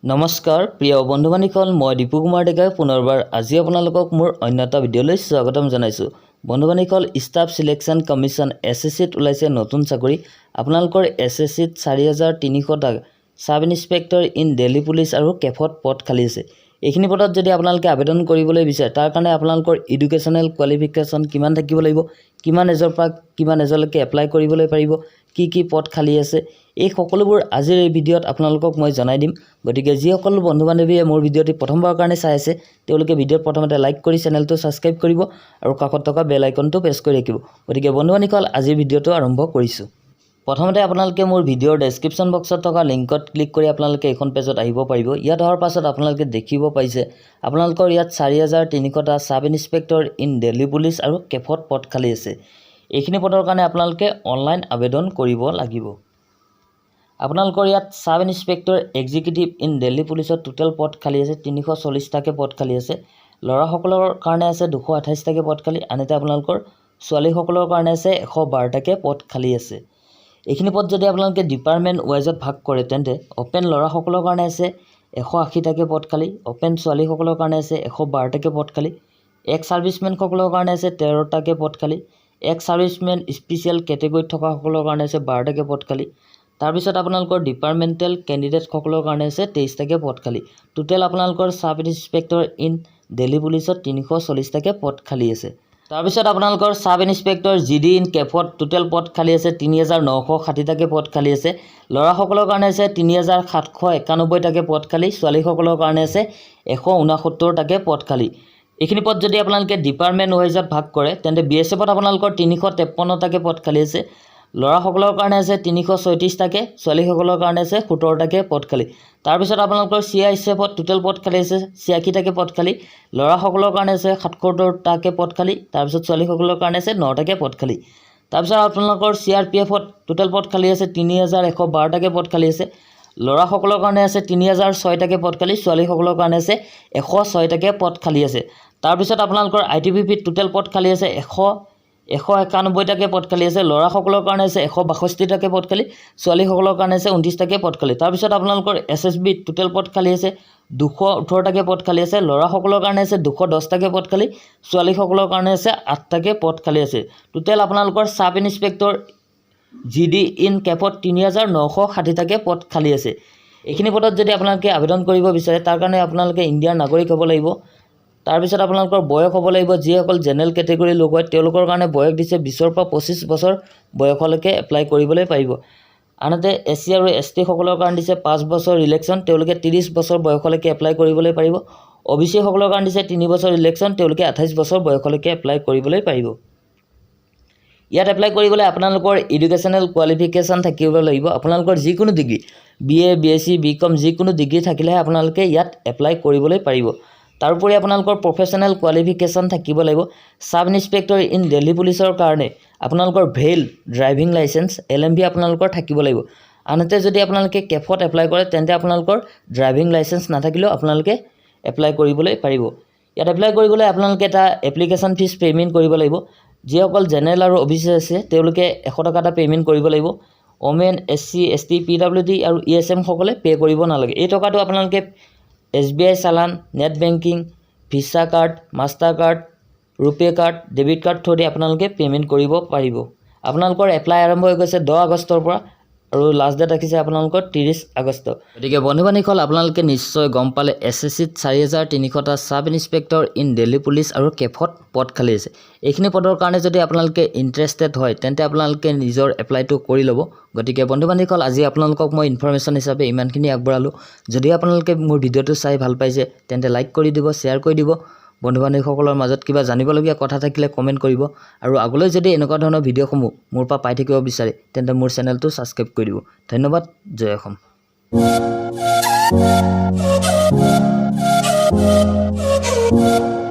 নমস্কাৰ প্ৰিয় বন্ধু-বান্ধৱীসকল, মই দীপু কুমাৰ ডেকাই পুনৰবাৰ আজি আপোনালোকক মোৰ অন্য এটা ভিডিঅ'লৈ স্বাগতম জনাইছোঁ। বন্ধু-বান্ধৱীসকল, ষ্টাফ সিলেকশ্যন কমিশ্যন এছএছচিত ওলাইছে নতুন চাকৰি। আপোনালোকৰ এছএছচিত 4300টা sub inspector in Delhi police আৰু কেফত পদ খালী আছে। এইখিনি পদত যদি আপোনালোকে আবেদন কৰিবলৈ বিচাৰে তাৰ কাৰণে আপোনালোকৰ এডুকেশ্যনেল কোৱালিফিকেশ্যন কিমান থাকিব লাগিব, কিমান এজৰ পৰা কিমান এজলৈকে এপ্লাই কৰিবলৈ পাৰিব, কি পদ খালী আছে, এই সকলোবোৰ আজিৰ এই ভিডিঅ'ত আপোনালোকক মই জনাই দিম। গতিকে যিসকল বন্ধু-বান্ধৱীয়ে মোৰ ভিডিঅ'টি প্ৰথমবাৰৰ কাৰণে চাই আছে তেওঁলোকে ভিডিঅ'ত প্ৰথমতে লাইক কৰি চেনেলটো ছাবস্ক্ৰাইব কৰিব আৰু কাষত থকা বেল আইকনটো প্ৰেছ কৰি ৰাখিব। গতিকে বন্ধু-বান্ধৱীসকল, আজিৰ ভিডিঅ'টো আৰম্ভ কৰিছোঁ। প্ৰথমতে আপোনালোকে মোৰ ভিডিঅ'ৰ ডেছক্ৰিপশ্যন বক্সত থকা লিংকত ক্লিক কৰি আপোনালোকে এইখন পেজত আহিব পাৰিব। ইয়াত অহাৰ পাছত আপোনালোকে দেখিব পাইছে আপোনালোকৰ ইয়াত 4300টা sub inspector in Delhi police আৰু কেফত পদ খালী আছে। এইখিনি পদৰ কাৰণে আপোনালোকে অনলাইন আবেদন কৰিব লাগিব। আপোনালোকৰ ইয়াত sub inspector executive in Delhi পুলিচত টোটেল পদ খালী আছে 340টাকৈ পদ খালী আছে। ল'ৰাসকলৰ কাৰণে আছে 228টাকৈ পদ খালী, আনহাতে আপোনালোকৰ ছোৱালীসকলৰ কাৰণে আছে 112টাকৈ পদ খালী আছে। এইখিনি পদ যদি আপোনালোকে ডিপাৰ্টমেণ্ট ৱাইজত ভাগ কৰে তেন্তে অপেন ল'ৰাসকলৰ কাৰণে আছে 180টাকৈ পদ খালী, অপেন ছোৱালীসকলৰ কাৰণে আছে 112টাকৈ পদ খালী, এক্স ছাৰ্ভিচমেনসকলৰ কাৰণে আছে 13টাকৈ পদ খালী, এক্স ছাৰ্ভিচমেন স্পেচিয়েল কেটেগৰীত থকাসকলৰ কাৰণে আছে 12টাকৈ পদ খালী। তাৰপিছত আপোনালোকৰ ডিপাৰ্টমেণ্টেল কেণ্ডিডেটসকলৰ কাৰণে আছে 23টাকৈ পদ খালী। টোটেল আপোনালোকৰ সাব ইন্সপেক্টৰ ইন দিল্লী পুলিচত 340টাকৈ পদ খালী আছে। তাৰপিছত আপোনালোকৰ সাব ইন্সপেক্টৰ জিডি ইন কেফত টোটেল পদ খালী আছে 3960টাকৈ পদ খালী আছে। ল'ৰাসকলৰ কাৰণে আছে 3791টাকৈ পদ খালী, ছোৱালীসকলৰ কাৰণে আছে 169টাকৈ পদ খালী। এইখিনি পদ যদি আপোনালোকে ডিপাৰ্টমেণ্ট ৱাইজত ভাগ কৰে তেন্তে BSFত আপোনালোকৰ 353টাকৈ পদ খালী আছে। ল'ৰাসকলৰ কাৰণে আছে 336টাকৈ, ছোৱালীসকলৰ কাৰণে আছে 17টাকৈ পদ খালী। তাৰপিছত আপোনালোকৰ CISFত টোটেল পদ খালী আছে 86টাকৈ পদ খালী, ল'ৰাসকলৰ কাৰণে আছে 77টাকৈ পদ খালী, তাৰপিছত ছোৱালীসকলৰ কাৰণে আছে 9টাকৈ পদ খালী। তাৰপিছত আপোনালোকৰ CRPFত টোটেল পদ খালী আছে 3112টাকৈ পদ খালী আছে। ল'ৰাসকলৰ কাৰণে আছে 3006টাকৈ পদ খালী, ছোৱালীসকলৰ কাৰণে আছে 106টাকৈ পদ খালী আছে। তাৰপিছত আপোনালোকৰ ITBPত টোটেল পদ খালী আছে 191টাকৈ পদ খালী আছে। ল'ৰাসকলৰ কাৰণে আছে 162টাকৈ পদ খালী, ছোৱালীসকলৰ কাৰণে আছে 29টাকৈ পদ খালী। তাৰপিছত আপোনালোকৰ SSBত টোটেল পদ খালী আছে 218টাকৈ পদ খালী আছে। ল'ৰাসকলৰ কাৰণে আছে 210টাকৈ পদ খালী, ছোৱালীসকলৰ কাৰণে আছে 8টাকৈ পদ খালী আছে। টোটেল আপোনালোকৰ সাব ইন্সপেক্টৰ জিডি ইন কেফত 3960টাকৈ পদ খালী আছে। এইখিনি পদত যদি আপোনালোকে আবেদন কৰিব বিচাৰে তাৰ কাৰণে আপোনালোকে ইণ্ডিয়াৰ নাগৰিক হ'ব লাগিব। তাৰপিছত আপোনালোকৰ বয়স হ'ব লাগিব। যিসকল জেনেৰেল কেটেগৰীৰ লোক হয় তেওঁলোকৰ কাৰণে বয়স দিছে 20ৰ পৰা 25 বছৰ বয়সলৈকে এপ্লাই কৰিবলৈ পাৰিব। আনহাতে SC আৰু ST সকলৰ কাৰণে দিছে 5 বছৰ ৰিলেক্সন, তেওঁলোকে 30 বছৰ বয়সলৈকে এপ্লাই কৰিবলৈ পাৰিব। OBC সকলৰ কাৰণে দিছে 3 বছৰ ৰিলেক্সন, তেওঁলোকে 28 বছৰ বয়সলৈকে এপ্লাই কৰিবলৈ পাৰিব। ইয়াত এপ্লাই কৰিবলৈ আপোনালোকৰ এডুকেশ্যনেল কোৱালিফিকেশ্যন থাকিব লাগিব। আপোনালোকৰ যিকোনো ডিগ্ৰী BA BSc BCom যিকোনো ডিগ্ৰী থাকিলেহে আপোনালোকে ইয়াত এপ্লাই কৰিবলৈ পাৰিব। তাৰোপৰি আপোনালোকৰ প্ৰফেশ্যনেল কোৱালিফিকেশ্যন থাকিব লাগিব। সাব ইন্সপেক্টৰ ইন দিল্লী পুলিচৰ কাৰণে আপোনালোকৰ ভেইল ড্ৰাইভিং লাইচেঞ্চ LMV আপোনালোকৰ থাকিব লাগিব। আনহাতে যদি আপোনালোকে কেফত এপ্লাই কৰে তেন্তে আপোনালোকৰ ড্ৰাইভিং লাইচেঞ্চ নাথাকিলেও আপোনালোকে এপ্লাই কৰিবলৈ পাৰিব। ইয়াত এপ্লাই কৰিবলৈ আপোনালোকে এটা এপ্লিকেশ্যন ফিজ পে'মেণ্ট কৰিব লাগিব। যিসকল জেনেৰেল আৰু OBC আছে তেওঁলোকে 100 টকা এটা পে'মেণ্ট কৰিব লাগিব। ওমেন SC ST PWD আৰু ESM সকলে পে' কৰিব নালাগে। এই টকাটো আপোনালোকে SBI challan, net banking, visa card, master card, RuPay card, debit card থৈ আপোনালোকে পে'মেণ্ট কৰিব পাৰিব। আপোনালোকৰ এপ্লাই আৰম্ভ হৈ গৈছে 10 আগষ্টৰ পৰা আৰু লাষ্ট ডেট ৰাখিছে আপোনালোকৰ 30 আগষ্ট। গতিকে বন্ধু-বান্ধৱীসকল, আপোনালোকে নিশ্চয় গম পালে SSCত 4300টা sub inspector in Delhi police আৰু কেফত পদ খালী আছে। এইখিনি পদৰ কাৰণে যদি আপোনালোকে ইণ্টাৰেষ্টেড হয় তেন্তে আপোনালোকে নিজৰ এপ্লাইটো কৰি ল'ব। গতিকে বন্ধু-বান্ধৱীসকল, আজি আপোনালোকক মই ইনফৰমেশ্যন হিচাপে ইমানখিনি আগবঢ়ালোঁ। যদি আপোনালোকে মোৰ ভিডিঅ'টো চাই ভাল পাইছে তেন্তে লাইক কৰি দিব, শ্বেয়াৰ কৰি দিব। বন্ধু-বান্ধৱীসকলৰ মাজত কিবা জানিবলগীয়া কথা থাকিলে কমেণ্ট কৰিব আৰু আগলৈ যদি এনেকুৱা ধৰণৰ ভিডিঅ'সমূহ মোৰ পৰা পাই থাকিব বিচাৰে তেন্তে মোৰ চেনেলটো ছাবস্ক্ৰাইব কৰি দিব। ধন্যবাদ। জয় অসম।